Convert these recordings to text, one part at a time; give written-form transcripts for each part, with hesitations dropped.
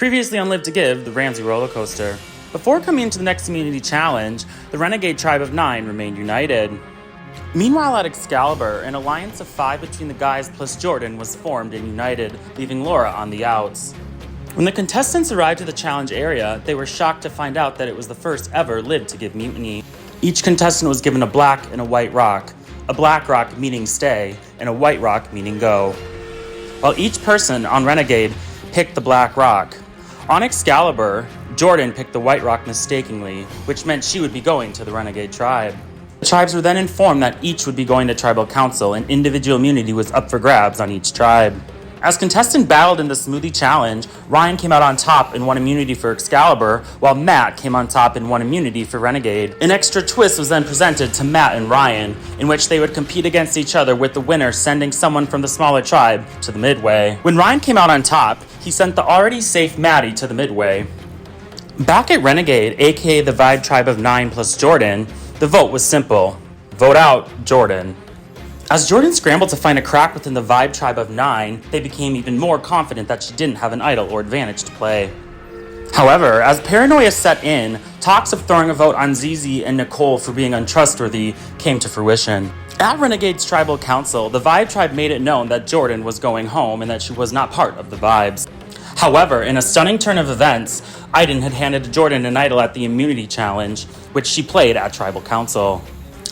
Previously on Live to Give, the Ramsey Rollercoaster. Before coming into the next community challenge, the renegade tribe of 9 remained united. Meanwhile at Excalibur, an alliance of 5 between the guys plus Jordan was formed and united, leaving Laura on the outs. When the contestants arrived to the challenge area, they were shocked to find out that it was the first ever Live to Give mutiny. Each contestant was given a black and a white rock, a black rock meaning stay, and a white rock meaning go. While each person on Renegade picked the black rock. On Excalibur, Jordan picked the white rock mistakenly, which meant she would be going to the Renegade tribe. The tribes were then informed that each would be going to tribal council and individual immunity was up for grabs on each tribe. As contestant battled in the smoothie challenge, Ryan came out on top and won immunity for Excalibur, while Matt came on top and won immunity for Renegade. An extra twist was then presented to Matt and Ryan, in which they would compete against each other with the winner sending someone from the smaller tribe to the Midway. When Ryan came out on top, he sent the already safe Maddie to the Midway. Back at Renegade, aka the Vibe tribe of 9 plus Jordan, the vote was simple. Vote out Jordan. As Jordan scrambled to find a crack within the Vibe tribe of 9, they became even more confident that she didn't have an idol or advantage to play. However, as paranoia set in, talks of throwing a vote on ZZ and Nicole for being untrustworthy came to fruition. At Renegade's tribal council, the Vibe tribe made it known that Jordan was going home and that she was not part of the Vibes. However, in a stunning turn of events, Aiden had handed Jordan an idol at the immunity challenge, which she played at tribal council.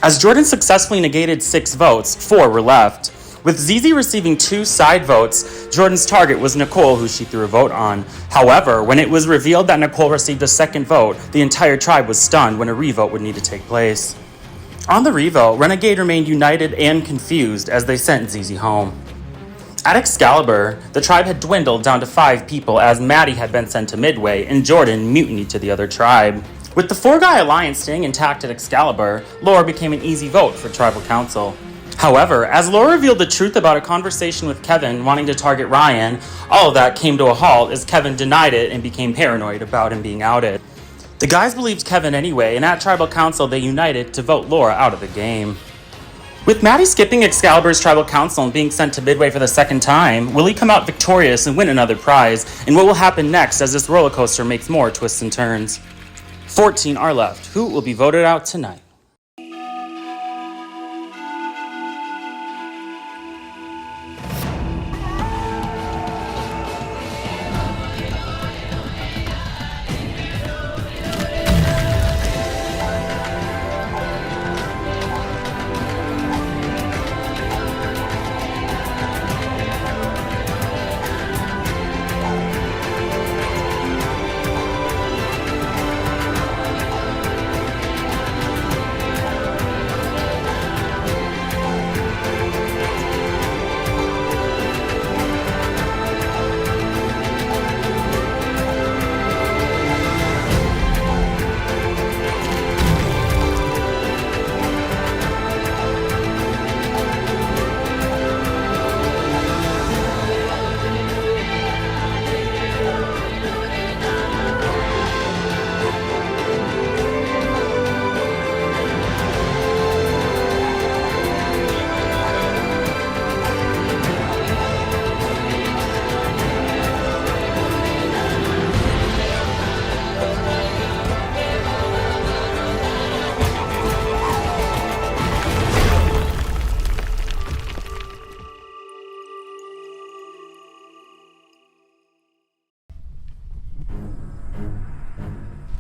As Jordan successfully negated 6 votes, 4 were left. With ZZ receiving 2 side votes, Jordan's target was Nicole, who she threw a vote on. However, when it was revealed that Nicole received a second vote, the entire tribe was stunned when a revote would need to take place. On the revote, Renegade remained united and confused as they sent ZZ home. At Excalibur, the tribe had dwindled down to 5 people as Maddie had been sent to Midway and Jordan mutinied to the other tribe. With the 4-guy alliance staying intact at Excalibur, Laura became an easy vote for tribal council. However, as Laura revealed the truth about a conversation with Kevin wanting to target Ryan, all of that came to a halt as Kevin denied it and became paranoid about him being outed. The guys believed Kevin anyway, and at tribal council they united to vote Laura out of the game. With Maddie skipping Excalibur's tribal council and being sent to Midway for the second time, will he come out victorious and win another prize? And what will happen next as this roller coaster makes more twists and turns? 14 are left. Who will be voted out tonight?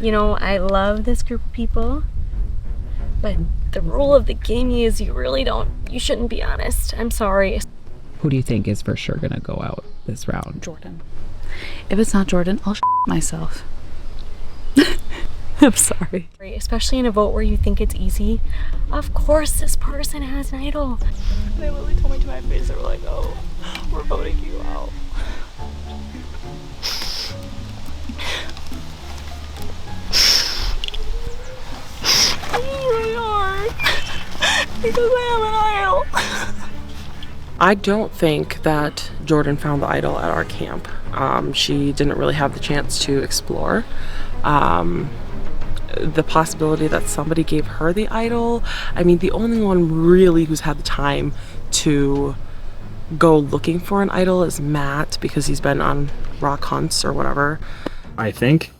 You know, I love this group of people, but the rule of the game is you shouldn't be honest. I'm sorry. Who do you think is for sure gonna go out this round? Jordan. If it's not Jordan, I'll myself. I'm sorry. Especially in a vote where you think it's easy. Of course this person has an idol. They literally told me to my face, they were like, oh, we're voting you out. Really hard because I have an idol. I don't think that Jordan found the idol at our camp. She didn't really have the chance to explore. The possibility that somebody gave her the idol, I mean, the only one really who's had the time to go looking for an idol is Matt, because he's been on rock hunts or whatever. I think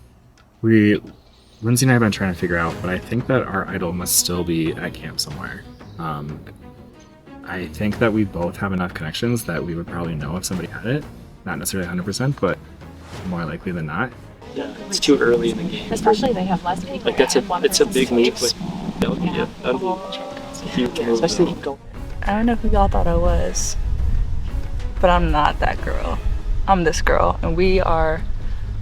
Lindsay and I have been trying to figure out, but I think that our idol must still be at camp somewhere. I think that we both have enough connections that we would probably know if somebody had it. Not necessarily 100%, but more likely than not. Yeah, it's too early in the game. Especially they have less people. Like it's a big move, but that would be a huge move. Especially I don't know who y'all thought I was, but I'm not that girl. I'm this girl, and we are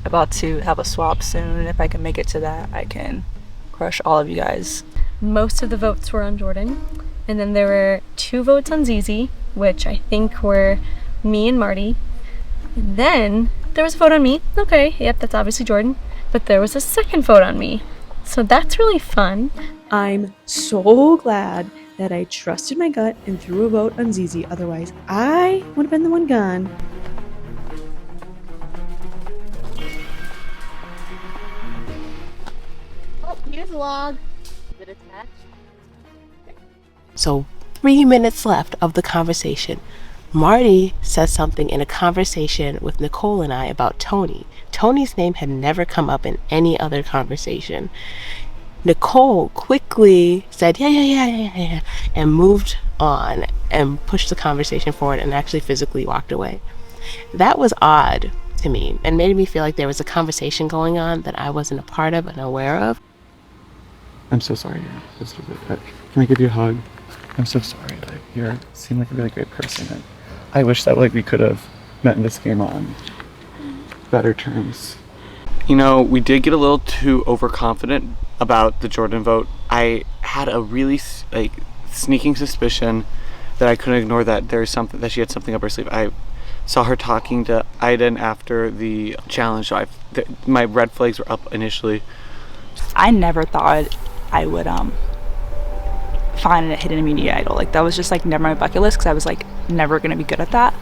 about to have a swap soon. If I can make it to that, I can crush all of you guys. Most of the votes were on Jordan, and then there were 2 votes on Zizi, which I think were me and Marty. And then there was a vote on me. Okay, yep, that's obviously Jordan. But there was a second vote on me. So that's really fun. I'm so glad that I trusted my gut and threw a vote on Zizi. Otherwise, I would have been the one gone. Oh, here's a log. Is it attached? So 3 minutes left of the conversation. Marty says something in a conversation with Nicole and I about Tony. Tony's name had never come up in any other conversation. Nicole quickly said, yeah, and moved on and pushed the conversation forward and actually physically walked away. That was odd to me and made me feel like there was a conversation going on that I wasn't a part of and aware of. I'm so sorry. Can I give you a hug? I'm so sorry. Like, you seem like a really great person. And I wish that we could have met in this game on better terms. You know, we did get a little too overconfident about the Jordan vote. I had a really sneaking suspicion that I couldn't ignore, that there's something, that she had something up her sleeve. I saw her talking to Aiden after the challenge, so my red flags were up initially. I never thought I would find a hidden immunity idol. Like that was just like never my bucket list, because I was like never gonna be good at that.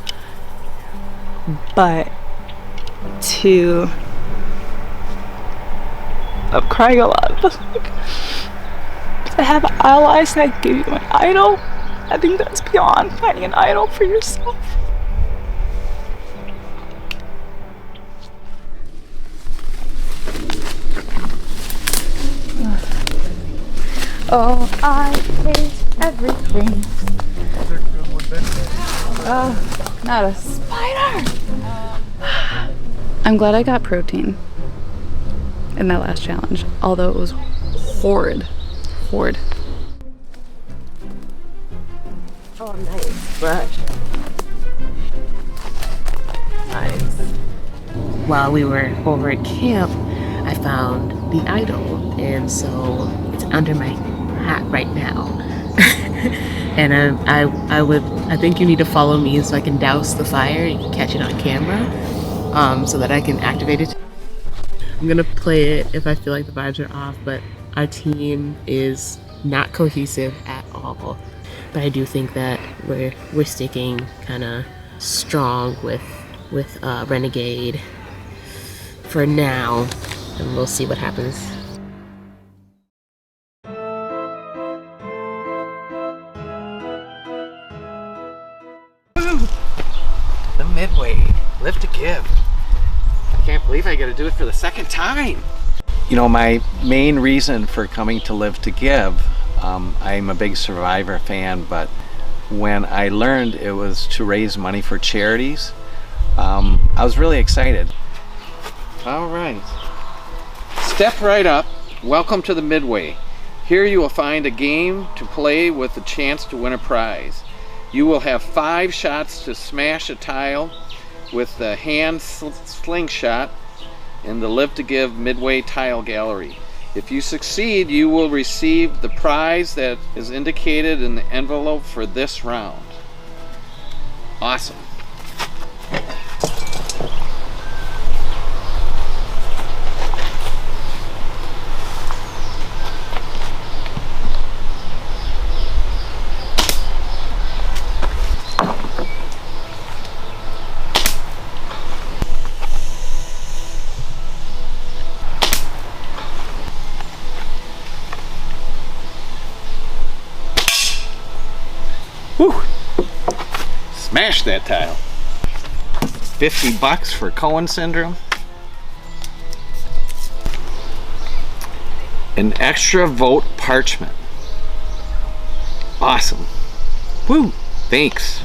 But I'm crying a lot. To have allies that give you an idol, I think that's beyond finding an idol for yourself. Oh, I hate everything. Oh, not a spider! I'm glad I got protein in that last challenge, although it was horrid. Horrid. Oh, nice brush. Nice. While we were over at camp, I found the idol, and so it's under my hat right now. And I think you need to follow me so I can douse the fire. You can catch it on camera, so that I can activate it. I'm gonna play it if I feel like the vibes are off, but our team is not cohesive at all. But I do think that we're sticking kind of strong with Renegade for now, and we'll see what happens. The Midway, Live to Give. I can't believe I gotta do it for the second time. You know, my main reason for coming to Live to Give, I'm a big Survivor fan, but when I learned it was to raise money for charities, I was really excited. All right, step right up. Welcome to the Midway. Here you will find a game to play with a chance to win a prize. You will have 5 shots to smash a tile with the hand slingshot in the Live to Give Midway tile gallery. If you succeed, you will receive the prize that is indicated in the envelope for this round. Awesome. smash that tile. $50 for Cohen syndrome. An extra vote parchment. Awesome. Woo! Thanks.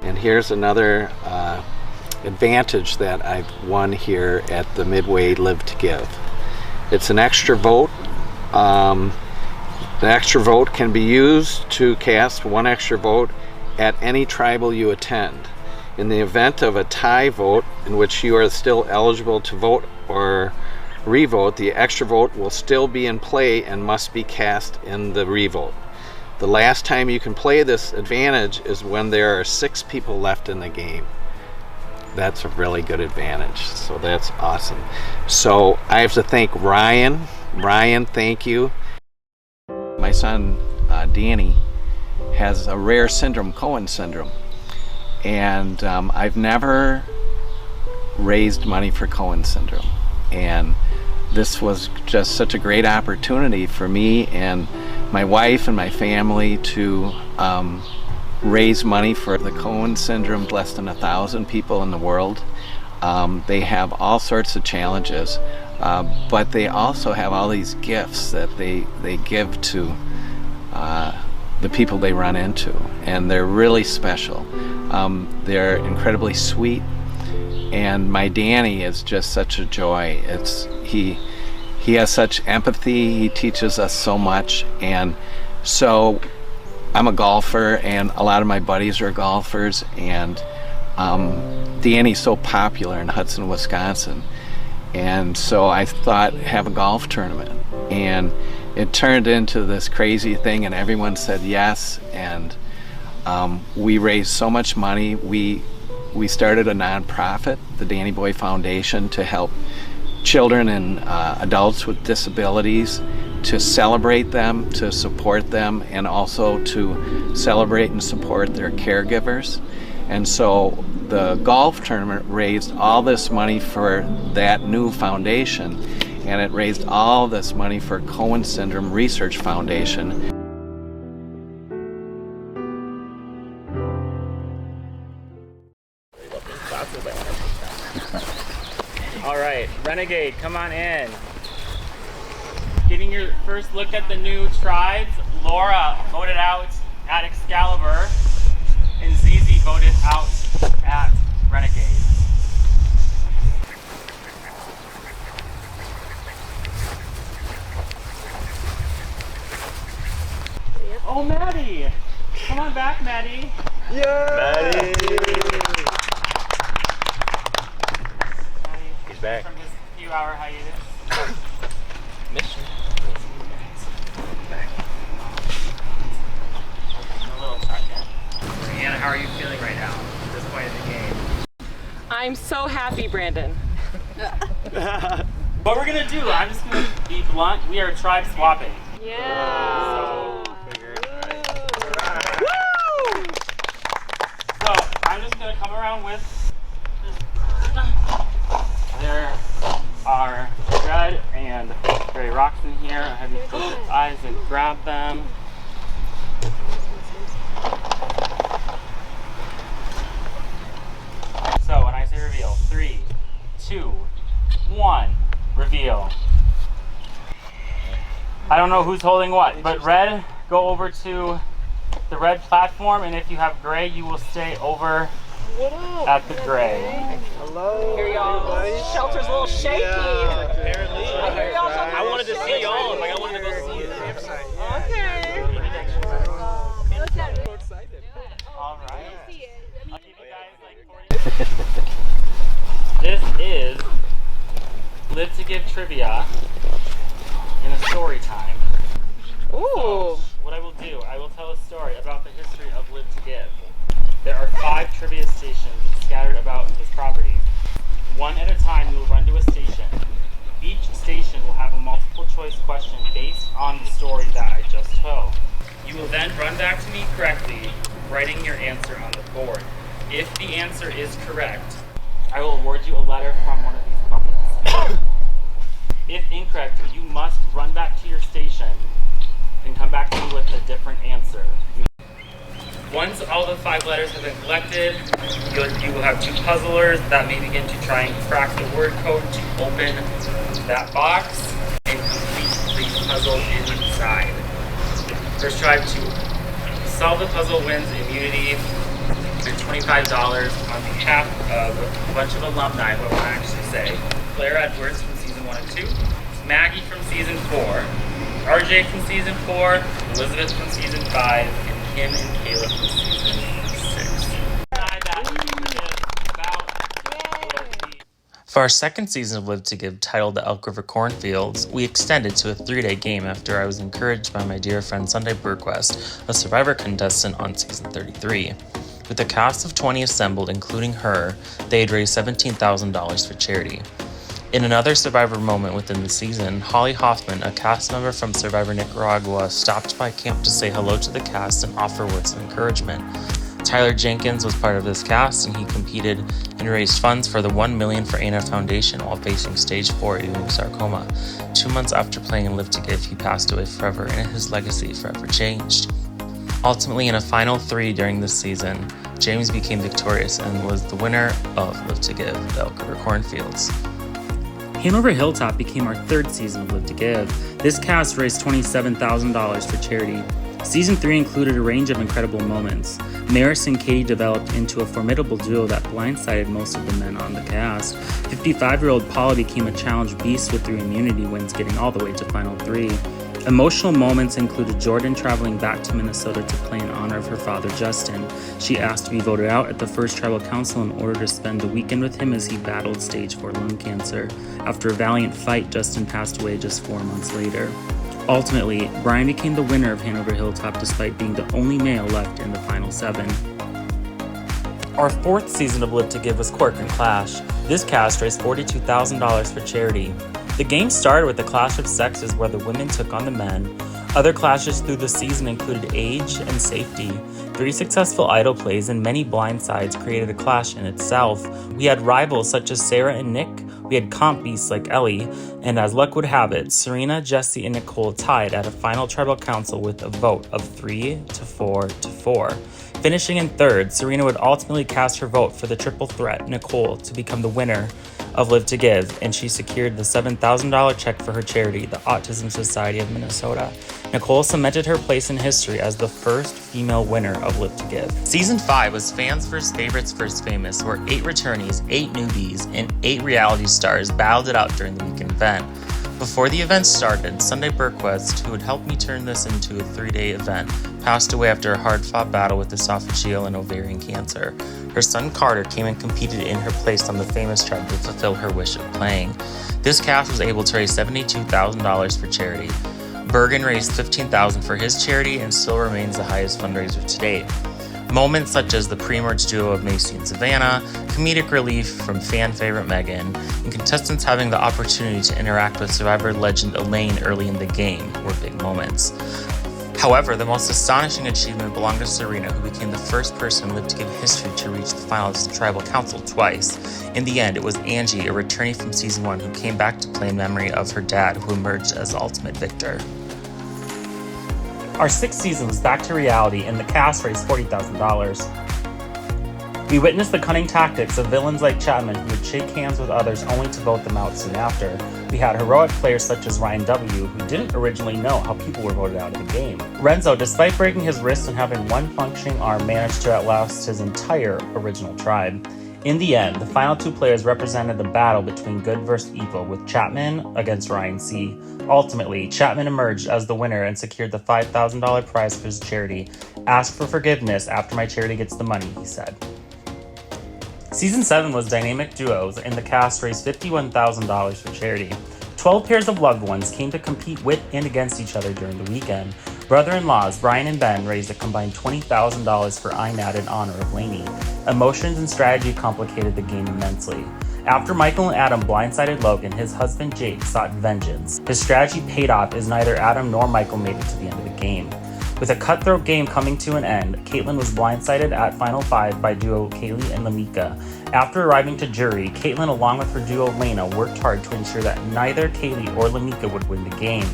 And here's another advantage that I've won here at the Midway Live to Give. It's an extra vote. The extra vote can be used to cast one extra vote at any tribal you attend. In the event of a tie vote in which you are still eligible to vote or revote, the extra vote will still be in play and must be cast in the revote. The last time you can play this advantage is when there are 6 people left in the game. That's a really good advantage, so that's awesome. So I have to thank Ryan. Ryan, thank you. My son, Danny, has a rare syndrome, Cohen syndrome. And I've never raised money for Cohen syndrome. And this was just such a great opportunity for me and my wife and my family to raise money for the Cohen syndrome, less than 1,000 people in the world. They have all sorts of challenges, but they also have all these gifts that they give to the people they run into, and they're really special. They're incredibly sweet, and my Danny is just such a joy. He has such empathy. He teaches us so much, and so I'm a golfer, and a lot of my buddies are golfers, and Danny's so popular in Hudson, Wisconsin, and so I thought have a golf tournament, and it turned into this crazy thing, and everyone said yes, and we raised so much money. We started a nonprofit, the Danny Boy Foundation, to help children and adults with disabilities, to celebrate them, to support them, and also to celebrate and support their caregivers. And so the golf tournament raised all this money for that new foundation, and it raised all this money for Cohen Syndrome Research Foundation. All right, Renegade, come on in. Getting your first look at the new tribes. Laura voted out at Excalibur, and Zizi voted out at Renegade. Oh, Maddie! Come on back, Maddie. Yeah! Maddie! He's back. From his few-hour hiatus. Mission. A little target. Brianna, how are you feeling right now at this point in the game? I'm so happy, Brandon. What we're gonna do, I'm just gonna be blunt, we are tribe swapping. Yeah. So I'm just gonna come around with there are Red and Gray rocks in here. I have you close your eyes and grab them. So when I say reveal, 3, 2, 1, reveal. I don't know who's holding what, but Red, go over to the red platform, and if you have Gray, you will stay over at the Gray. Hello. Here y'all. Shelter's a little shaky. Yeah, apparently. I hear y'all. I wanted to see y'all. Like, I wanted to go see it. Okay. All right. I'll give you guys like 40 This is Live to Give trivia in a story time. Ooh. So, what I will do, I will tell a story about the history of Live to Give. There are 5 trivia stations scattered about this property. One at a time, we will run to a station. Each station will have a multiple choice question based on the story that I just told. You will then run back to me correctly, writing your answer on the board. If the answer is correct, I will award you a letter from one of these buckets. If incorrect, you must run back to your station and come back to me with a different answer. Once all the 5 letters have been collected, you will have 2 puzzlers that may begin to try and crack the word code to open that box and complete the puzzle inside. First tribe to solve the puzzle wins immunity and $25 on behalf of a bunch of alumni, what will I actually say. Claire Edwards from season 1 and 2, Maggie from season 4, RJ from season 4, Elizabeth from season 5, and Kim and Caleb from season 6. For our second season of Live to Give, titled The Elk River Cornfields, we extended to a 3-day game after I was encouraged by my dear friend Sunday Burquest, a Survivor contestant on season 33. With a cast of 20 assembled, including her, they had raised $17,000 for charity. In another Survivor moment within the season, Holly Hoffman, a cast member from Survivor Nicaragua, stopped by camp to say hello to the cast and offer words of encouragement. Tyler Jenkins was part of this cast, and he competed and raised funds for the $1 million for ANA Foundation while facing stage 4 ewing sarcoma. 2 months after playing in Live to Give, he passed away forever, and his legacy forever changed. Ultimately, in a final 3 during this season, James became victorious and was the winner of Live to Give, the Elk River Cornfields. Hanover Hilltop became our 3rd season of Live to Give. This cast raised $27,000 for charity. Season 3 included a range of incredible moments. Maris and Katie developed into a formidable duo that blindsided most of the men on the cast. 55-year-old Paula became a challenge beast with 3 immunity wins, getting all the way to Final 3. Emotional moments included Jordan traveling back to Minnesota to play in honor of her father, Justin. She asked to be voted out at the first tribal council in order to spend the weekend with him as he battled stage 4 lung cancer. After a valiant fight, Justin passed away just 4 months later. Ultimately, Brian became the winner of Hanover Hilltop despite being the only male left in the final 7. Our 4th season of Live to Give was Quirk and Clash. This cast raised $42,000 for charity. The game started with a clash of sexes where the women took on the men. Other clashes through the season included age and safety. 3 successful idol plays and many blindsides created a clash in itself. We had rivals such as Sarah and Nick. We had comp beasts like Ellie, and as luck would have it, Serena, Jesse, and Nicole tied at a final tribal council with a vote of 3 to 4 to 4. Finishing in 3rd, Serena would ultimately cast her vote for the triple threat, Nicole, to become the winner of Live to Give, and she secured the $7,000 check for her charity, the Autism Society of Minnesota. Nicole cemented her place in history as the first female winner of Live to Give. Season 5 was Fans vs. Favorites vs. Famous, where 8 returnees, 8 newbies, and 8 reality stars battled it out during the weekend event. Before the event started, Sunday Burquest, who had helped me turn this into a 3-day event, passed away after a hard-fought battle with esophageal and ovarian cancer. Her son Carter came and competed in her place on the Famous tribe to fulfill her wish of playing. This cast was able to raise $72,000 for charity. Bergen raised $15,000 for his charity and still remains the highest fundraiser to date. Moments such as the pre-merge duo of Macy and Savannah, comedic relief from fan favorite Megan, and contestants having the opportunity to interact with Survivor legend Elaine early in the game were big moments. However, the most astonishing achievement belonged to Serena, who became the first person in Live to Give history to reach the finals of the Tribal Council twice. In the end, it was Angie, a returnee from Season 1, who came back to play in memory of her dad, who emerged as the ultimate victor. Our 6th season was back to reality, and the cast raised $40,000. We witnessed the cunning tactics of villains like Chapman, who would shake hands with others only to vote them out soon after. We had heroic players such as Ryan W., who didn't originally know how people were voted out of the game. Renzo, despite breaking his wrist and having one functioning arm, managed to outlast his entire original tribe. In the end, the final 2 players represented the battle between good versus evil, with Chapman against Ryan C. Ultimately, Chapman emerged as the winner and secured the $5,000 prize for his charity. Ask for forgiveness after my charity gets the money, he said. Season 7 was Dynamic Duos, and the cast raised $51,000 for charity. 12 pairs of loved ones came to compete with and against each other during the weekend. Brother-in-laws Brian and Ben raised a combined $20,000 for INAD in honor of Lainey. Emotions and strategy complicated the game immensely. After Michael and Adam blindsided Logan, his husband Jake sought vengeance. His strategy paid off as neither Adam nor Michael made it to the end of the game. With a cutthroat game coming to an end, Caitlin was blindsided at Final 5 by duo Kaylee and Lamika. After arriving to jury, Caitlin, along with her duo Lena, worked hard to ensure that neither Kaylee or Lamika would win the game.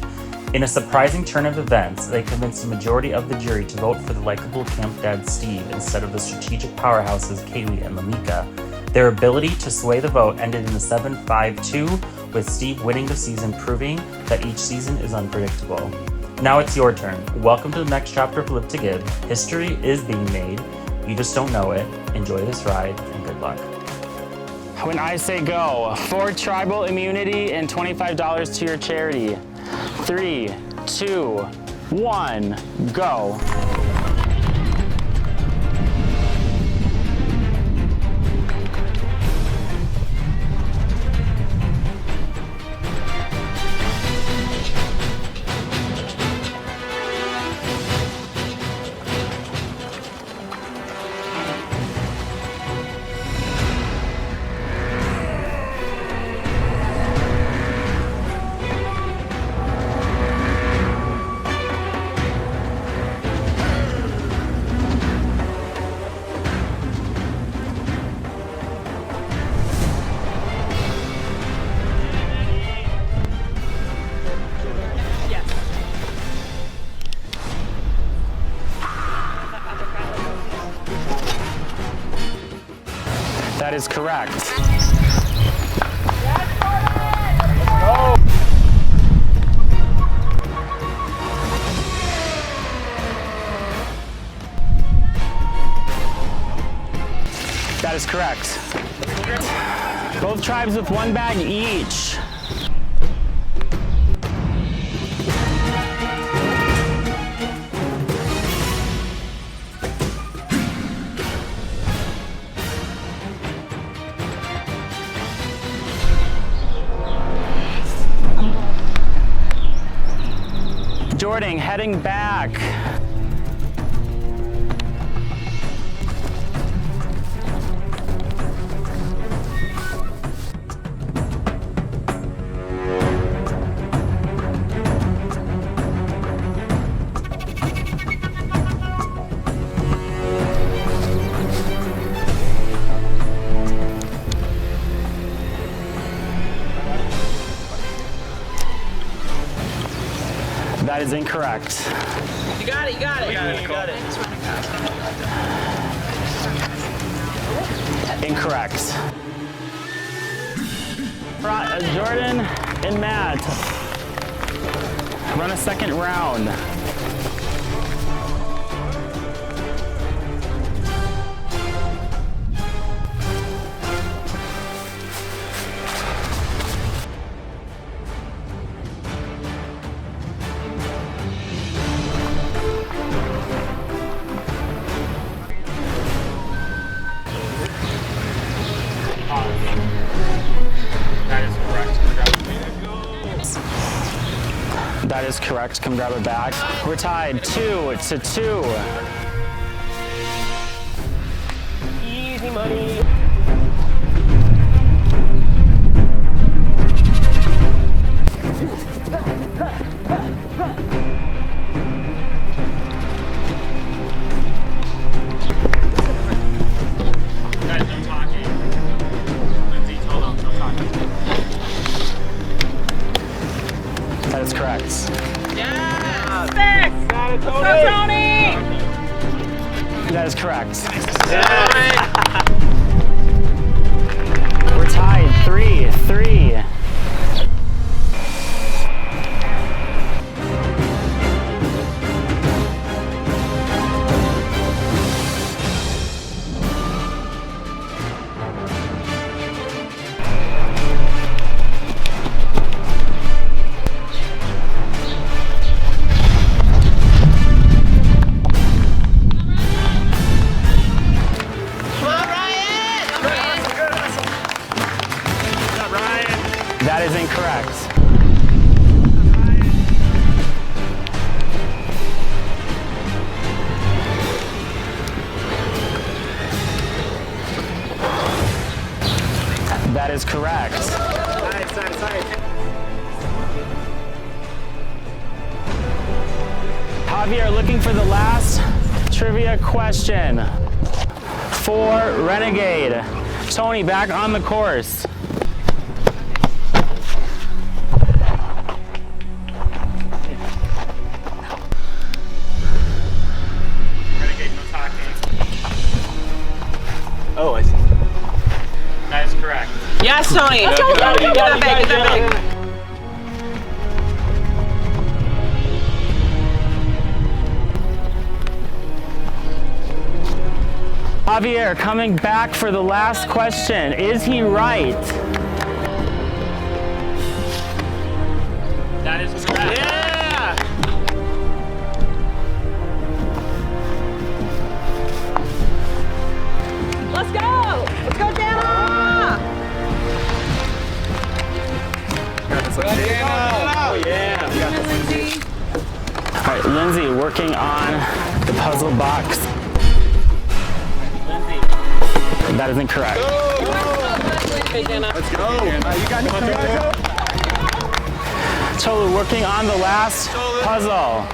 In a surprising turn of events, they convinced the majority of the jury to vote for the likable camp dad Steve instead of the strategic powerhouses Kaylee and Lamika. Their ability to sway the vote ended in a 7-5-2, with Steve winning the season, proving that each season is unpredictable. Now it's your turn. Welcome to the next chapter of Live to Give. History is being made. You just don't know it. Enjoy this ride and good luck. When I say go, for tribal immunity and $25 to your charity. 3, 2, 1, go. That is correct. That is correct. Both tribes with 1 bag each. Jordan, heading back. That is incorrect. You got it, you got it. You got it. Incorrect. Jordan and Matt, run a second round. That is correct. Come grab it back. We're tied 2-2. Easy money. That is correct. Yeah! Six! Let's go, Tony! That is correct. We're tied 3-3. That is incorrect. That is correct. Javier, looking for the last trivia question for Renegade. Tony, back on the course. Oh, I see. That is correct. Yes, Tony! Get that bag, get that bag! Javier, coming back for the last question. Is he right? That is correct. Yeah! Let's go! Let's go, Dana! Oh, yeah. All right, Lindsay, working on the puzzle box. Lindsay, that isn't correct. Let's go. You got it. Tolu, working on the last puzzle.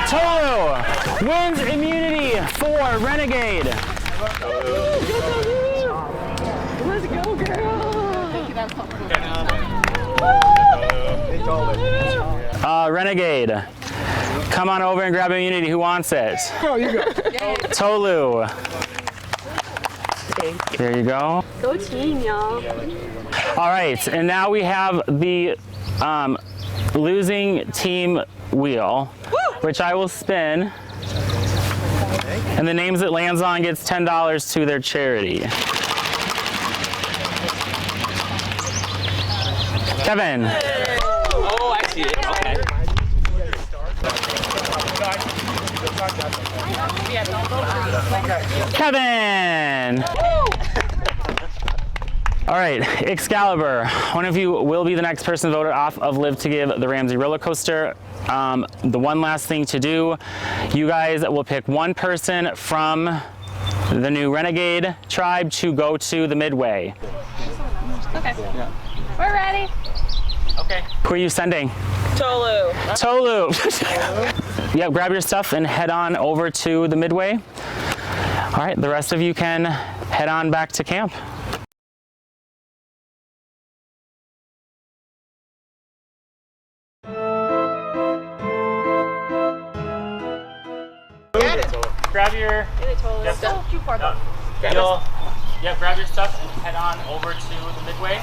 Tolu wins immunity for Renegade. Let's go, girl! Renegade, come on over and grab immunity. Who wants it? Oh, you go. Tolu. There you go. Go team, y'all. All right, and now we have the losing team wheel, which I will spin. And the names it lands on gets $10 to their charity. Kevin. Oh, I see it. Okay. Kevin! All right, Excalibur, one of you will be the next person voted off of Live to Give the Ramsey roller coaster. The one last thing to do, you guys will pick one person from the new Renegade tribe to go to the Midway. Okay. We're ready. Okay. Who are you sending? Tolu. Tolu. Yeah, grab your stuff and head on over to the Midway. All right, the rest of you can head on back to camp. Grab your. Grab your stuff and head on over to the Midway.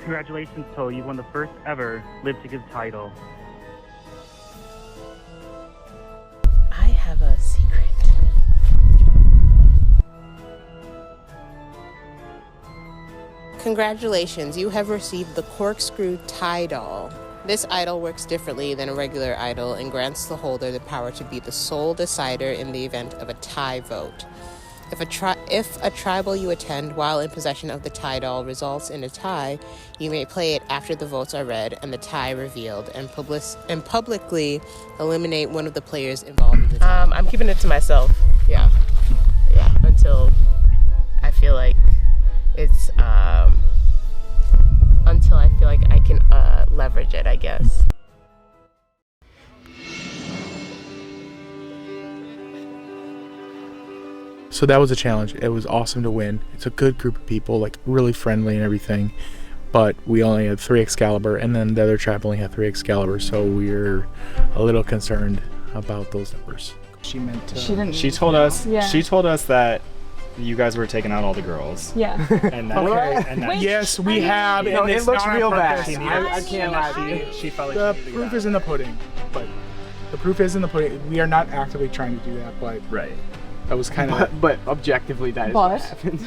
Congratulations, Tolu. You won the first ever Live to Give title. I have a secret. Congratulations, you have received the Corkscrew Tidal. This idol works differently than a regular idol and grants the holder the power to be the sole decider in the event of a tie vote. If a tribal you attend while in possession of the Tidal results in a tie, you may play it after the votes are read and the tie revealed, and publicly eliminate one of the players involved in the tie. I'm keeping it to myself. Yeah, until I feel like it's until I feel like I can leverage it, I guess. So that was a challenge. It was awesome to win. It's a good group of people, like really friendly and everything. But we only had 3 Excalibur, and then the other tribe only had 3 Excalibur, so we're a little concerned about those numbers. She meant to. She didn't. She told us. Yeah. She told us that you guys were taking out all the girls. Yeah. And that, Okay. and that Yes, we have. You know, and it it's looks not on real purpose. bad. I can't lie to you. she felt like The she needed to do proof that. is in the pudding, but the proof is in the pudding. We are not actively trying to do that, but Right. that was kind of. But objectively, that is what happened.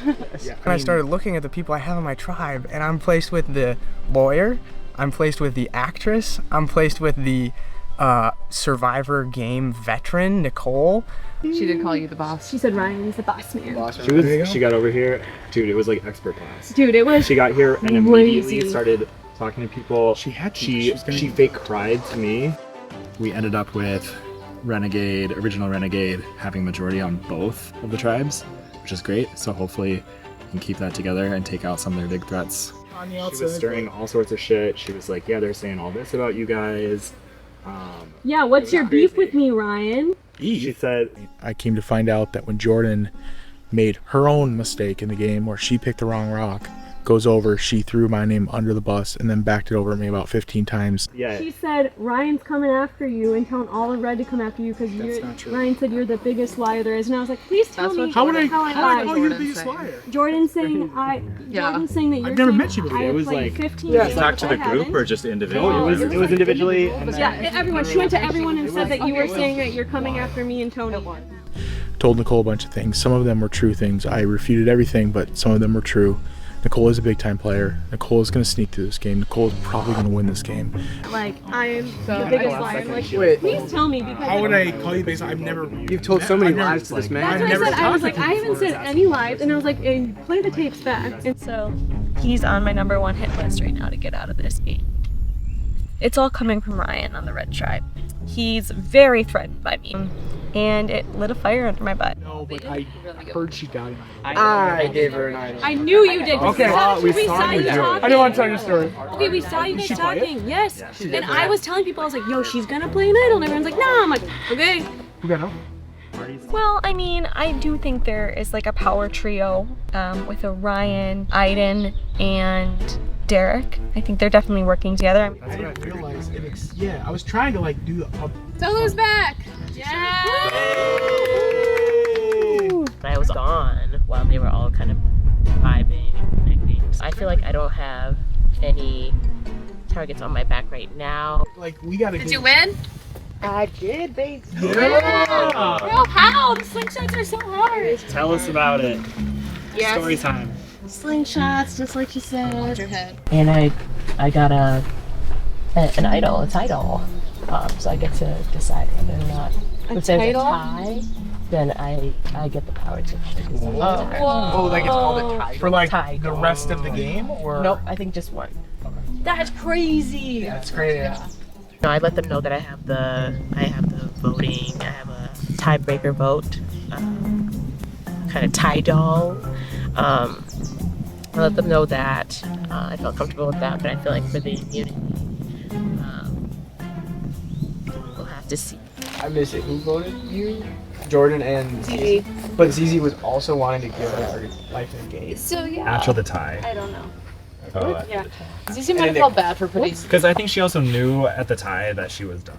Yeah, And I started looking at the people I have in my tribe, and I'm placed with the lawyer, I'm placed with the actress, I'm placed with the Survivor game veteran, Nicole. She did call you the boss. She said Ryan's the boss man. She got over here, dude. It was like expert class. Dude, it was. She got here and crazy. immediately started talking to people. She fake cried to me. We ended up with original Renegade, having majority on both of the tribes, which is great. So hopefully we can keep that together and take out some of their big threats. She was stirring all sorts of shit. She was like, yeah, they're saying all this about you guys. Yeah, what's your beef with me, Ryan? She said, I came to find out that when Jordan made her own mistake in the game where she picked the wrong rock, goes over, she threw my name under the bus and then backed it over at me about 15 times. Yeah. She said Ryan's coming after you and telling all of Red to come after you because Ryan said you're the biggest liar there is, and I was like, please tell me how I lied. Oh, you're the biggest liar. Jordan's saying Jordan's saying that you're I've never saying met you before. I It was played like 15 you games talked to the I group haven't. or just individually? It was individually. And then, Yeah, everyone. She went to everyone and said that you were saying that you're coming after me and Tony. Told Nicole a bunch of things. Some of them were true things. I refuted everything, but some of them were true. Nicole is a big time player. Nicole is going to sneak through this game. Nicole is probably going to win this game. Like, I am the biggest liar. I'm like, Wait. please tell me because How would I call you based on I've never... You've told so many lies to this man. That's what I said. I was like, I haven't said any lies, and I was like, play the tapes back. And so he's on my #1 hit list right now to get out of this game. It's all coming from Ryan on the Red Tribe. He's very threatened by me, and it lit a fire under my butt. No, but I heard she got it. I gave her an idol. I knew you did. Okay, we saw you talking. I don't want to tell your story. Okay, we saw you guys talking. Yes. And I was telling people, I was like, yo, she's gonna play an idol. And everyone's like, no. I'm like, okay. Who got out? Well, I mean, I do think there is like a power trio with a Ryan, Aiden, and Derek. I think they're definitely working together. I didn't realize it. I was trying to like do a... Solo's back! Yeah! I was gone while they were all kind of vibing and connecting. I feel like I don't have any targets on my back right now. Like, we gotta Did you win? I did, baby. Yeah! Bro, how? The slingshots are so hard. tell us about it. Yes. Story time. Slingshots, just like you said. Watch your head. And I got an idol, a title. So I get to decide whether or not if there's a tie, then I get the power to choose. Oh, like it's called a tie? For like tie the rest of the game? Or Nope, I think just one. That's crazy. That's crazy. Yeah. No, I let them know that I have the voting. I have a tiebreaker vote, kind of tie doll. I let them know that I felt comfortable with that, but I feel like for the immunity, we'll have to see. I miss it. Who voted you? Jordan and Zizi. But Zizi was also wanting to give her life in the game. So yeah. After the tie. I don't know. Yeah. Zizi might have felt bad for putting. Because I think she also knew at the tie that she was done.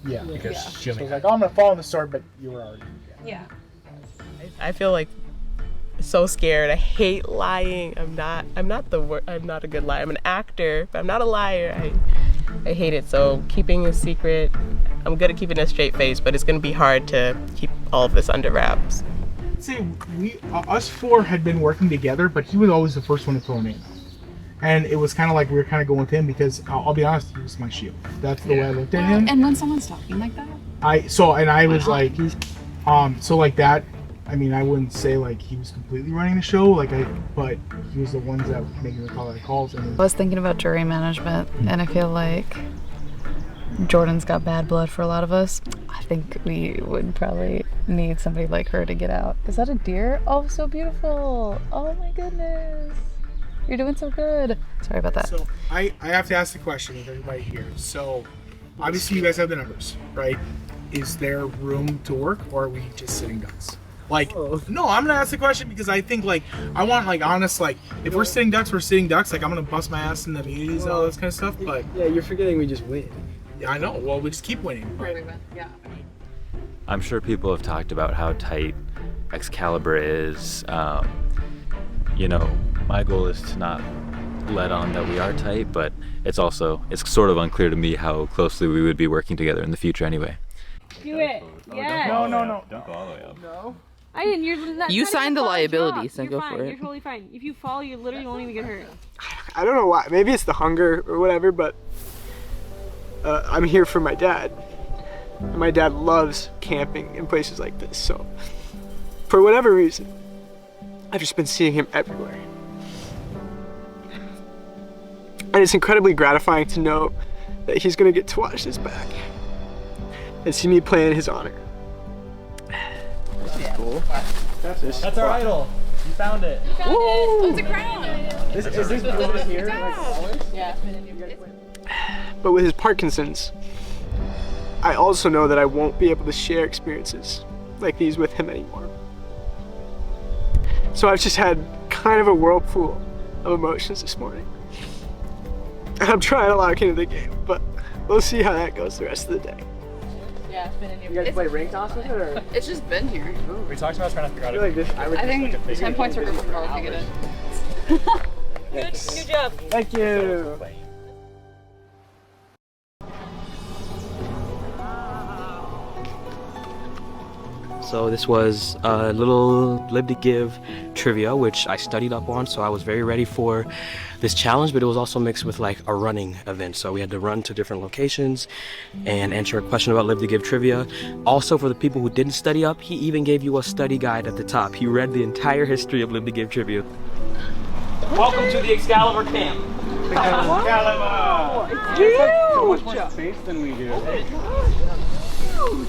Yeah. Because she She only was like, oh, I'm gonna fall in the sword, but you were already... Yeah. I feel like so scared. I hate lying. I'm not a good liar. I'm an actor, but I'm not a liar. I hate it. So keeping a secret, I'm good at keeping a straight face, but it's gonna be hard to keep all of this under wraps. See, us four had been working together, but he was always the first one to throw me in. And it was kind of like we were kind of going with him because I'll be honest, he was my shield. That's the way I looked at him. And when someone's talking like that, I was like, so like that. I mean, I wouldn't say like he was completely running the show, but he was the ones that were making the calls. And I was thinking about jury management, and I feel like Jordan's got bad blood for a lot of us. I think we would probably need somebody like her to get out. Is that a deer? Oh, so beautiful! Oh my goodness, you're doing so good. Sorry about that. So I have to ask the question with everybody here. So obviously you guys have the numbers, right? Is there room to work, or are we just sitting ducks? Like, no, I'm gonna ask the question because I think like I want like honest like if we're sitting ducks, we're sitting ducks. Like I'm gonna bust my ass in the meetings and all this kind of stuff. But yeah, you're forgetting we just win. Yeah, I know. Well, we just keep winning. Right. Yeah. I'm sure people have talked about how tight Excalibur is. You know, my goal is to not let on that we are tight, but it's sort of unclear to me how closely we would be working together in the future anyway. Do it. Yeah. No. Don't go all the way up. No. I didn't. You signed the liability, so you're go fine. for it. You're totally fine. If you fall, you literally won't even get hurt. I don't know why. Maybe it's the hunger or whatever, but I'm here for my dad. And my dad loves camping in places like this, so for whatever reason, I've just been seeing him everywhere. And it's incredibly gratifying to know that he's gonna get to watch this back and see me play in his honor. This is cool. That's our idol. You found it. Woo! It's a crown. Is this here? Yeah. But with his Parkinson's, I also know that I won't be able to share experiences like these with him anymore. So I've just had kind of a whirlpool of emotions this morning. And I'm trying to lock into the game, but we'll see how that goes the rest of the day. Yeah, it's been in your. You guys play ring toss with it, or? It's just been here. We talked about trying to figure out. I feel like this. I think 10 points for Gryffindor to get it. Good job. Thank you. So this was a little Live to Give trivia, which I studied up on, so I was very ready for this challenge, but it was also mixed with like a running event. So we had to run to different locations and answer a question about Live to Give trivia. Also, for the people who didn't study up, he even gave you a study guide at the top. He read the entire history of Live to Give trivia. Welcome to the Excalibur camp. Excalibur! It's like so much more space than we do.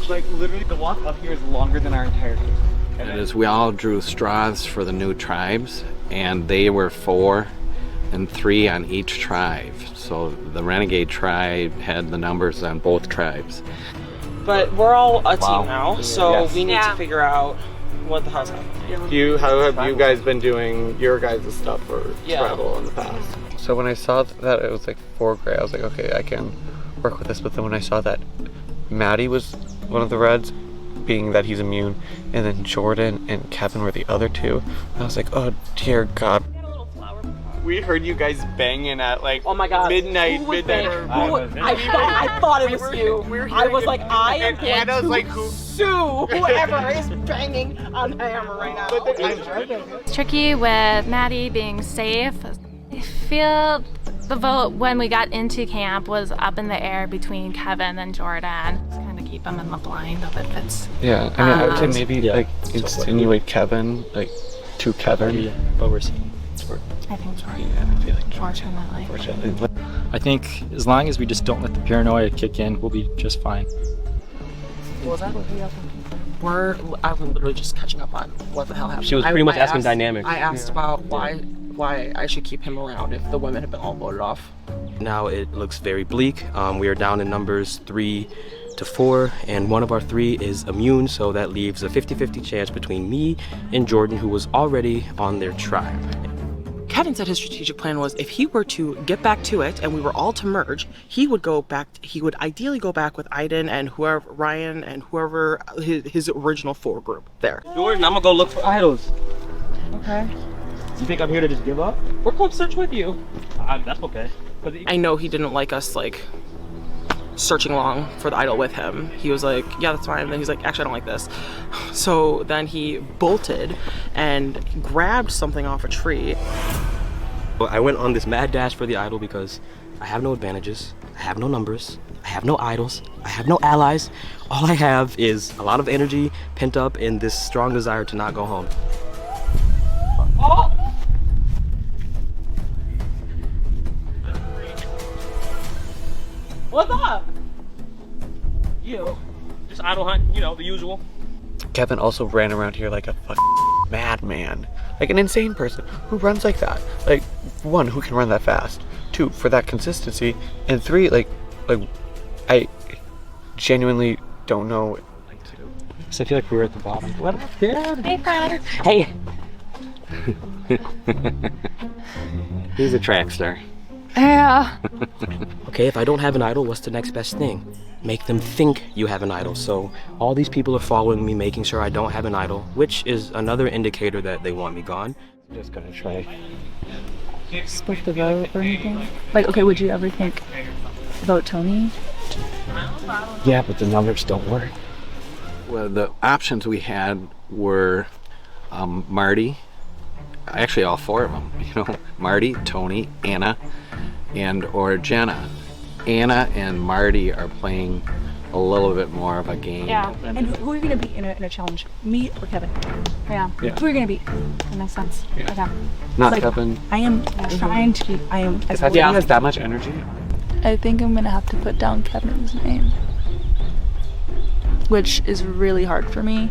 Like literally the walk up here is longer than our entire team. It is. We all drew straws for the new tribes, and they were 4 and 3 on each tribe. So the Renegade tribe had the numbers on both tribes. But we're all a team now, so Yes. we need to figure out what the hell's happening. How have you guys been doing your guys' stuff for travel in the past? So when I saw that it was like 4 gray, I was like, okay, I can work with this. But then when I saw that Maddie was one of the Reds, being that he's immune, and then Jordan and Kevin were the other 2, I was like, oh dear God. We heard you guys banging at like midnight. I thought it was you. I was like, I am going to sue whoever is banging on Hammer right now. It's tricky with Maddie being safe. I feel the vote when we got into camp was up in the air between Kevin and Jordan. Just kind of keep them in the blind of if it's. Yeah, I mean, I would say maybe like insinuate Kevin, like to Kevin. But we're seeing. I think so. Yeah, I feel like Fortunately. I think as long as we just don't let the paranoia kick in, we'll be just fine. Was that what I was literally just catching up on what the hell happened. She was pretty much asking asked, dynamics. I asked about why I should keep him around if the women have been all voted off. Now it looks very bleak. We are down in numbers 3 to 4, and one of our 3 is immune, so that leaves a 50-50 chance between me and Jordan, who was already on their tribe. Kevin said his strategic plan was if he were to get back to it and we were all to merge, he would ideally go back with Aiden and whoever, Ryan and whoever his original 4 group there. Jordan, I'm gonna go look for idols. Okay. You think I'm here to just give up? We're club search with you. That's okay. I know he didn't like us like searching long for the idol with him. He was like, yeah, that's fine. And then he's like, actually, I don't like this. So then he bolted and grabbed something off a tree. Well, I went on this mad dash for the idol because I have no advantages, I have no numbers, I have no idols, I have no allies. All I have is a lot of energy pent up and this strong desire to not go home. Oh! What's up? You. Just idol hunt, you know, the usual. Kevin also ran around here like a fucking madman, like an insane person who runs like that. Like 1, who can run that fast? 2, for that consistency, and 3, like I genuinely don't know. So I feel like we're at the bottom. What up, Dad? Hey, Fred. Hey. He's a track star. Yeah. Okay, if I don't have an idol, what's the next best thing? Make them think you have an idol. So all these people are following me, making sure I don't have an idol, which is another indicator that they want me gone. I'm just gonna try. Split the vote or anything? Like, okay, would you ever think vote Tony? Yeah, but the numbers don't work. Well, the options we had were Marty, actually all 4 of them, you know, Marty, Tony, Anna, or Jenna. Anna and Marty are playing a little bit more of a game. Yeah. And who are you gonna beat in a challenge? Me or Kevin? Yeah. Yeah. Who are you gonna beat? That makes sense. Yeah. Okay. Not Like, Kevin. I am trying to keep. I am. Is that he has that much energy? I think I'm gonna have to put down Kevin's name, which is really hard for me.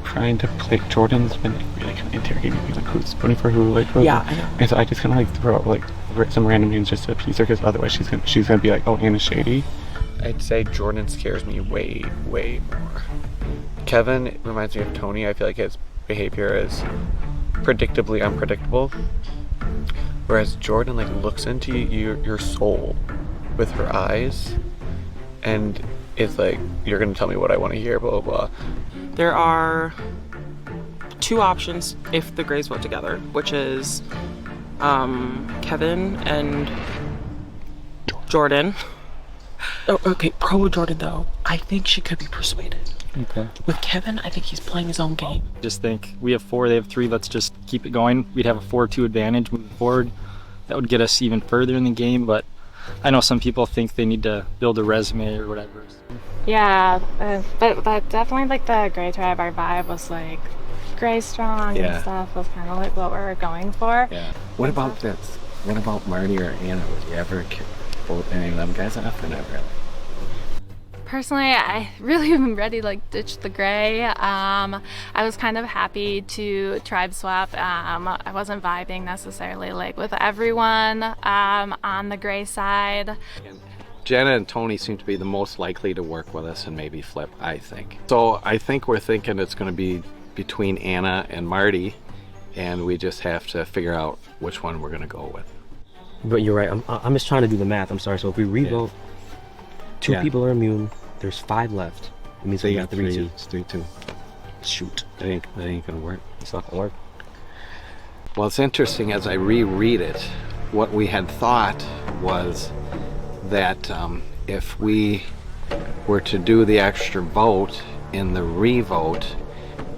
Trying to play Jordan's been like, really kind of interrogating me, like who's voting for who, like who. Yeah, I know. And so I just kind of like throw out like some random names just to appease her, because otherwise she's gonna be like, oh, Anna's shady. I'd say Jordan scares me way more. Kevin reminds me of Tony. I feel like his behavior is predictably unpredictable. Whereas Jordan like looks into your soul with her eyes and is like, you're gonna tell me what I want to hear, blah blah blah. There are 2 options if the Greys vote together, which is Kevin and Jordan. Oh, okay, pro Jordan though. I think she could be persuaded. Okay. With Kevin, I think he's playing his own game. Just think, we have 4, they have 3, let's just keep it going. We'd have a 4-2 advantage moving forward. That would get us even further in the game, but I know some people think they need to build a resume or whatever. Yeah, but definitely like the Grey Tribe, our vibe was like Grey strong Yeah. and stuff was kind of like what we were going for. Yeah. What about this? What about Marty or Anna? Would you ever vote any of them guys off or not really? Personally, I really am ready to like ditch the Grey. I was kind of happy to tribe swap. I wasn't vibing necessarily like with everyone on the Grey side. Jenna and Tony seem to be the most likely to work with us and maybe flip, I think. So I think we're thinking it's going to be between Anna and Marty, and we just have to figure out which one we're going to go with. But you're right. I'm just trying to do the math. I'm sorry. So if we revote, 2 Yeah. people are immune. There's 5 left. It means So we you got got 3-2. It's 3-2. Shoot. That ain't going to work. It's not gonna work. Well, it's interesting as I reread it, what we had thought was that if we were to do the extra vote in the revote,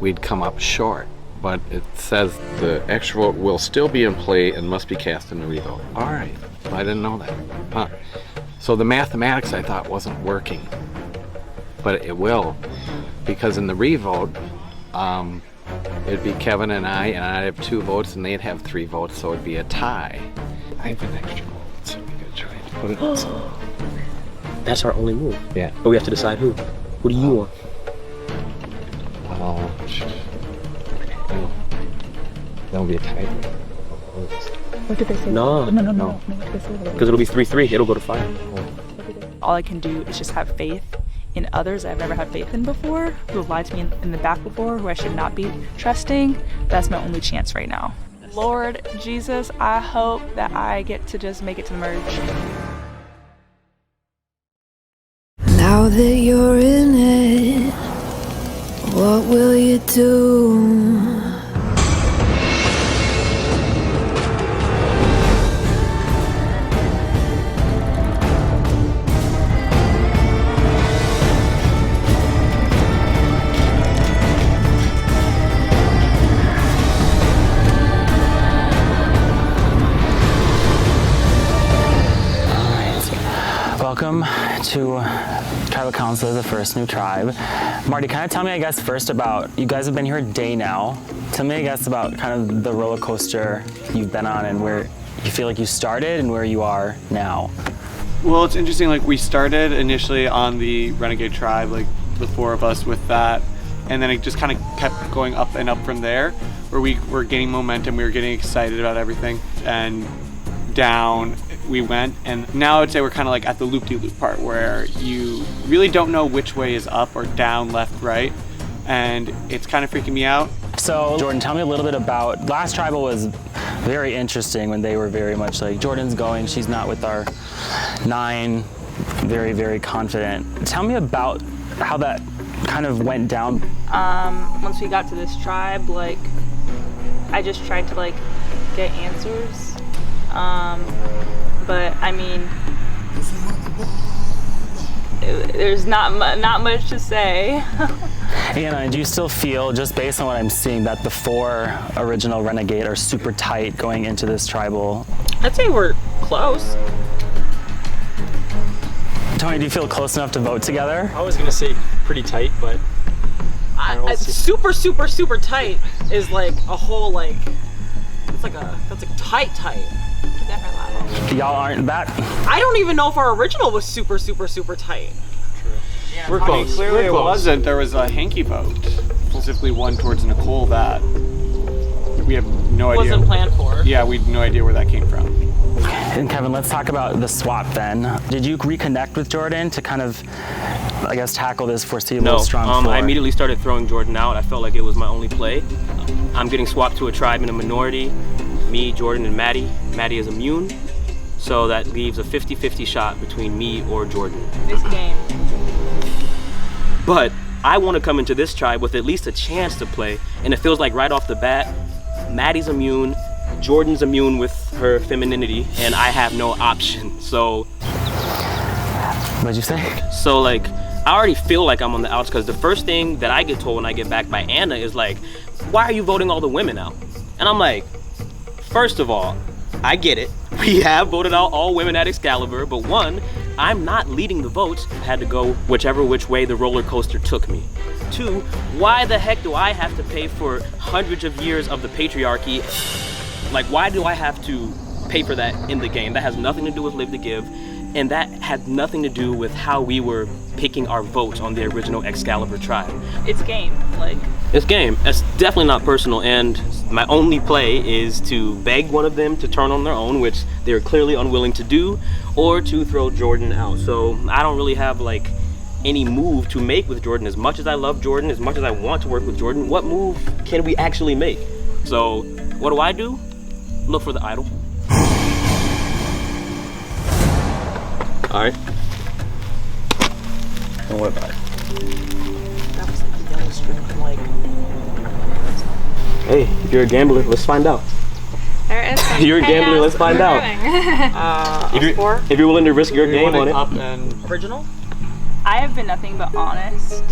we'd come up short. But it says the extra vote will still be in play and must be cast in the revote. All right, I didn't know that. Huh. So the mathematics I thought wasn't working, but it will, because in the revote, it'd be Kevin and I'd have 2 votes and they'd have 3 votes, so it'd be a tie. I have an extra vote, so we could try to put it in. That's our only move. Yeah. But we have to decide who. Who do you want? That'll be a tie. What did they say? No. No. What did they say? Because it'll be 3-3. It'll go to 5. All I can do is just have faith in others I've never had faith in before, who have lied to me in the back before, who I should not be trusting. That's my only chance right now. Lord Jesus, I hope that I get to just make it to the merge. Now that you're in it, what will you do? Welcome to Tribal Council, the first new tribe. Marty, kind of tell me, I guess, first about, you guys have been here a day now. Tell me, I guess, about kind of the roller coaster you've been on and where you feel like you started and where you are now. Well, it's interesting, like we started initially on the Renegade Tribe, like the 4 of us with that, and then it just kind of kept going up and up from there, where we were gaining momentum, we were getting excited about everything, and down we went, and now I'd say we're kind of like at the loop-de-loop part where you really don't know which way is up or down, left, right, and it's kind of freaking me out. So Jordan, tell me a little bit about, last tribal was very interesting when they were very much like, Jordan's going, she's not with our 9, very, very confident. Tell me about how that kind of went down. Once we got to this tribe, like, I just tried to like get answers. But I mean, there's not much to say. Anna, do you still feel, just based on what I'm seeing, that the 4 original Renegade are super tight going into this tribal? I'd say we're close. Tony, do you feel close enough to vote together? I was gonna say pretty tight, but super tight is like a whole like that's like tight. Y'all aren't that. I don't even know if our original was super tight. Yeah, We're close. Clearly it wasn't. There was a hanky vote, specifically one towards Nicole that we have no idea. Wasn't planned for. Yeah, we had no idea where that came from. And Kevin, let's talk about the swap then. Did you reconnect with Jordan to kind of, I guess, tackle this foreseeable No, strong four? I immediately started throwing Jordan out. I felt like it was my only play. I'm getting swapped to a tribe in a minority. Me, Jordan, and Maddie. Maddie is immune, so that leaves a 50-50 shot between me or Jordan. This game. But I want to come into this tribe with at least a chance to play, and it feels like right off the bat, Maddie's immune, Jordan's immune with her femininity, and I have no option. So what'd you say? So like, I already feel like I'm on the outs because the first thing that I get told when I get back by Anna is like, why are you voting all the women out? And I'm like, first of all, I get it. We have voted out all women at Excalibur, but one, I'm not leading the votes. I had to go which way the roller coaster took me. Two, why the heck do I have to pay for hundreds of years of the patriarchy? Like, why do I have to pay for that in the game? That has nothing to do with Live to Give, and that had nothing to do with how we were picking our votes on the original Excalibur tribe. It's game, like. It's game. It's definitely not personal, and my only play is to beg one of them to turn on their own, which they're clearly unwilling to do, or to throw Jordan out. So I don't really have like any move to make with Jordan. As much as I love Jordan, as much as I want to work with Jordan, what move can we actually make? So what do? Look for the idol. All right. And what about it? That was like the yellow strip from like. Hey, if you're a gambler, let's find out. There is some You're a gambler, let's find out. If you're willing to risk your game on it. Original? I have been nothing but honest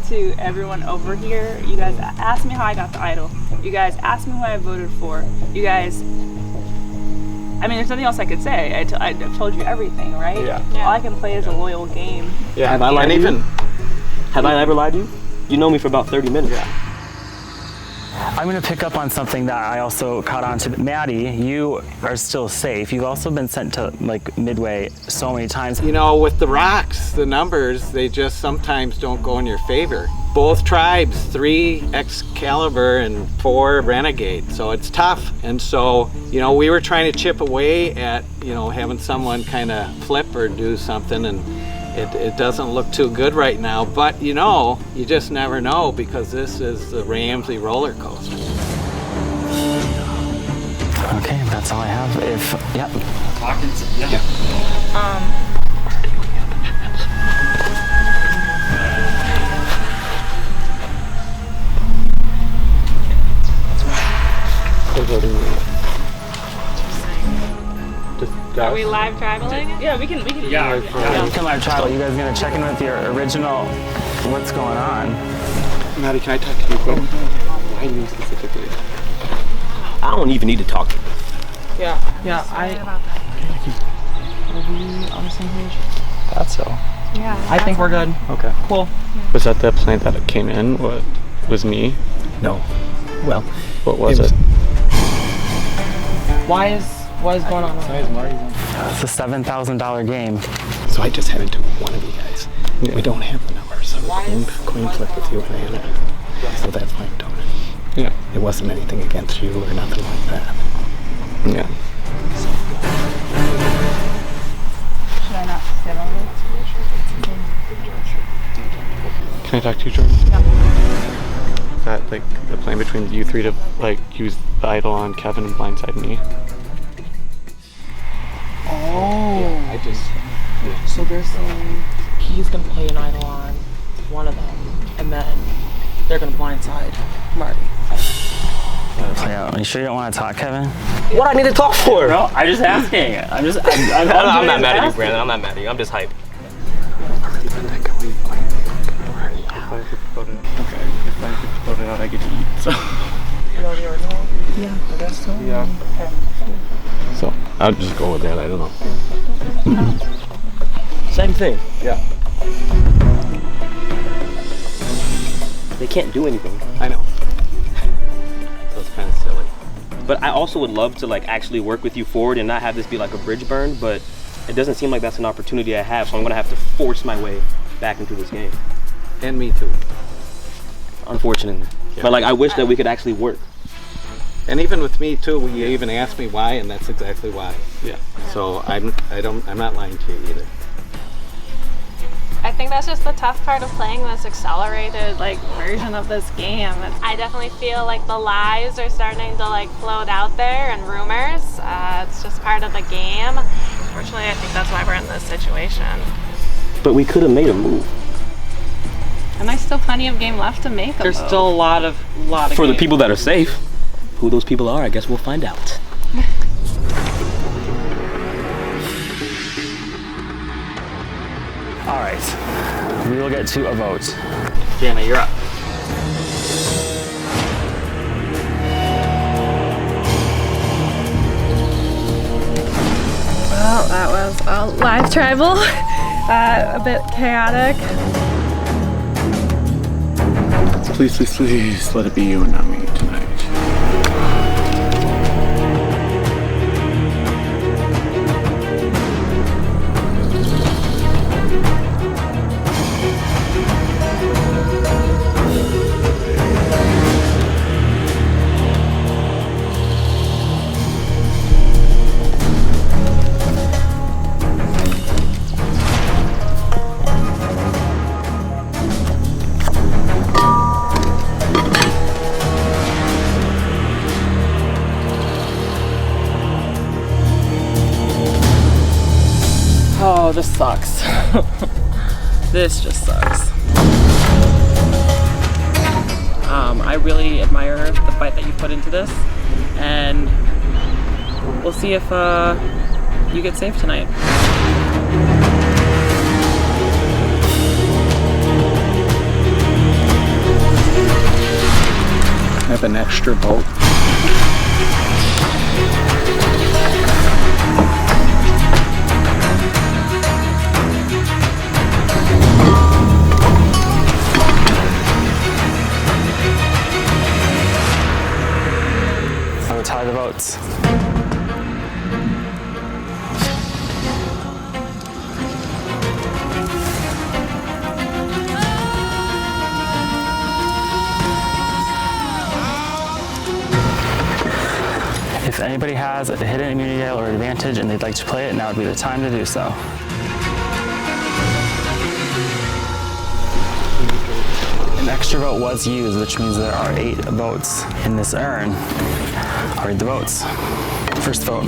to everyone over here. You guys asked me how I got the idol. You guys asked me who I voted for. You guys, I mean, there's nothing else I could say. I've told you everything, right? Yeah. All I can play is a loyal game. Yeah. Have I lied to you? Have I ever lied to you? You know me for about 30 minutes. Yeah. I'm going to pick up on something that I also caught on to. Maddie, you are still safe. You've also been sent to like Midway so many times. You know, with the rocks, the numbers, they just sometimes don't go in your favor. Both tribes, 3 Excalibur and 4 Renegade, so it's tough. And so, you know, we were trying to chip away at, you know, having someone kind of flip or do something, and it doesn't look too good right now, but you know, you just never know because this is the Ramsey roller coaster. Okay, that's all I have. Yep. Are we live traveling? Yeah, we can. Yeah, you can live travel. You guys gonna check in with your original? What's going on? Maddie, can I talk to you quick? Why me specifically? I don't even need to talk to you. Yeah. Are we on the same page? Thought so. Yeah. I think we're good. Okay. Cool. Was that the plant that it came in? What was me? No. Well, what was it? What is going on? It's a $7,000 game. So I just had it to one of you guys. We don't have the numbers, so coin flip with you and Anna. So that's why I'm doing it. Yeah. It wasn't anything against you or nothing like that. Yeah. Should I not sit on it? Can I talk to you, Jordan? Yeah. Is that like the plan between you 3 to like use the idol on Kevin and blindside me? Oh. Yeah, I just. Yeah. So they're saying he's gonna play an idol on one of them, and then they're gonna blindside Marty. Play out. Are you sure you don't want to talk, Kevin? What I need to talk for? No, I'm just asking. I'm not mad at you, Brandon. I'm not mad at you. I'm just hyped. Okay, if I vote it out, I get to eat, so. Yeah, I guess so. Yeah. So, I'll just go with that, I don't know. Same. Same thing. Yeah. They can't do anything. I know. So it's kind of silly. But I also would love to like actually work with you forward and not have this be like a bridge burn, but it doesn't seem like that's an opportunity I have, so I'm gonna have to force my way back into this game. And me too. Unfortunately. Yeah. But like I wish that we could actually work. And even with me too, you even asked me why, and that's exactly why. Yeah. So I'm not lying to you either. I think that's just the tough part of playing this accelerated like version of this game. I definitely feel like the lies are starting to like float out there and rumors. It's just part of the game. Unfortunately, I think that's why we're in this situation. But we could have made a move. And there's still plenty of game left to make a There's move. still a lot of For the game. people that are safe. Who those people are, I guess we'll find out. All right, we will get to a vote. Jana, you're up. Well, that was a live tribal, a bit chaotic. Please, please, please, let it be you and not me tonight. Oh, this sucks. This just sucks. I really admire the fight that you put into this, and we'll see if you get saved tonight. I have an extra vote. I will tally the votes. If anybody has a hidden immunity or advantage and they'd like to play it, now would be the time to do so. An extra vote was used, which means there are 8 votes in this urn. I'll read the votes. First vote,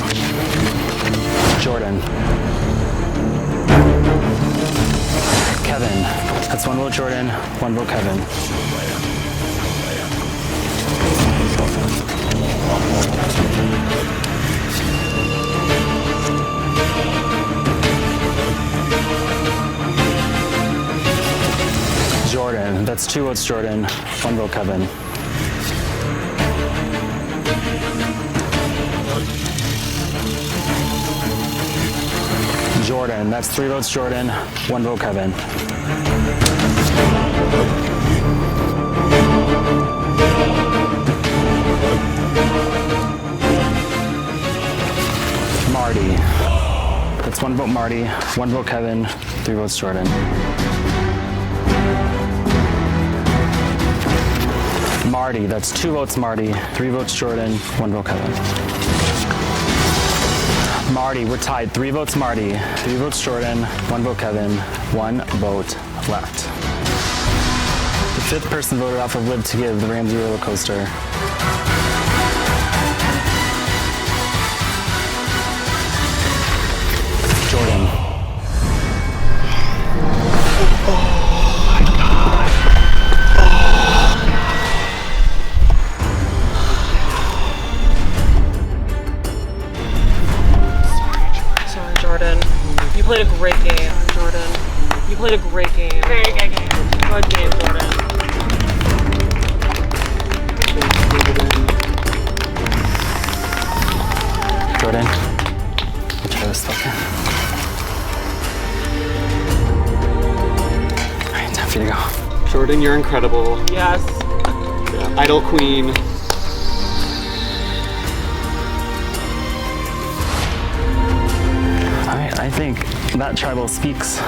Jordan. Kevin. That's 1 vote Jordan, 1 vote Kevin. Jordan. That's 2 votes Jordan, 1 vote Kevin. Jordan. That's 3 votes Jordan, 1 vote Kevin. Marty. That's 1 vote Marty, 1 vote Kevin, 3 votes Jordan. Marty. That's 2 votes Marty, 3 votes Jordan, 1 vote Kevin. Marty, we're tied. 3 votes Marty, 3 votes Jordan, 1 vote Kevin, 1 vote left. The 5th person voted off of Live to Give, the Ramsey roller coaster. Jordan. Jordan, you played a great game. Jordan, you played a great game. Very good game. Good game, Jordan. Jordan, try this fucker. Jordan, you're incredible. Yes. Yeah. Idol queen. Alright, I think that tribal speaks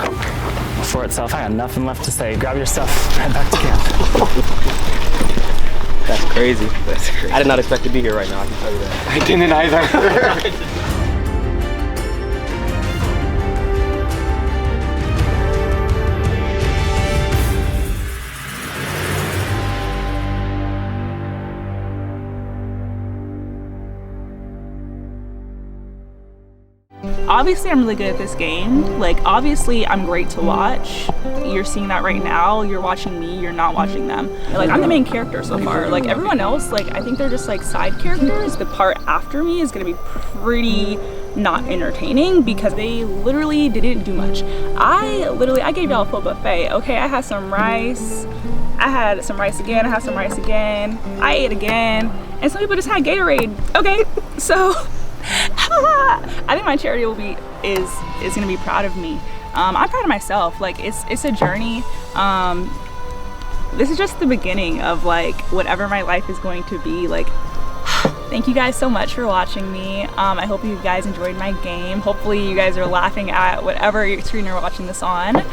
for itself. I got nothing left to say. Grab your stuff, head back to camp. That's crazy. That's crazy. I did not expect to be here right now, I can tell you that. I didn't either. Obviously, I'm really good at this game. Like, obviously, I'm great to watch. You're seeing that right now. You're watching me, you're not watching them. Like, I'm the main character so far. Like, everyone else, like, I think they're just, like, side characters. The part after me is gonna be pretty not entertaining because they literally didn't do much. I gave y'all a full buffet. Okay, I had some rice. I had some rice again. I had some rice again. I ate again. And some people just had Gatorade. Okay, so... I think my charity is gonna be proud of me. I'm proud of myself. Like it's a journey. This is just the beginning of like whatever my life is going to be. Like, thank you guys so much for watching me. I hope you guys enjoyed my game. Hopefully you guys are laughing at whatever screen you're watching this on.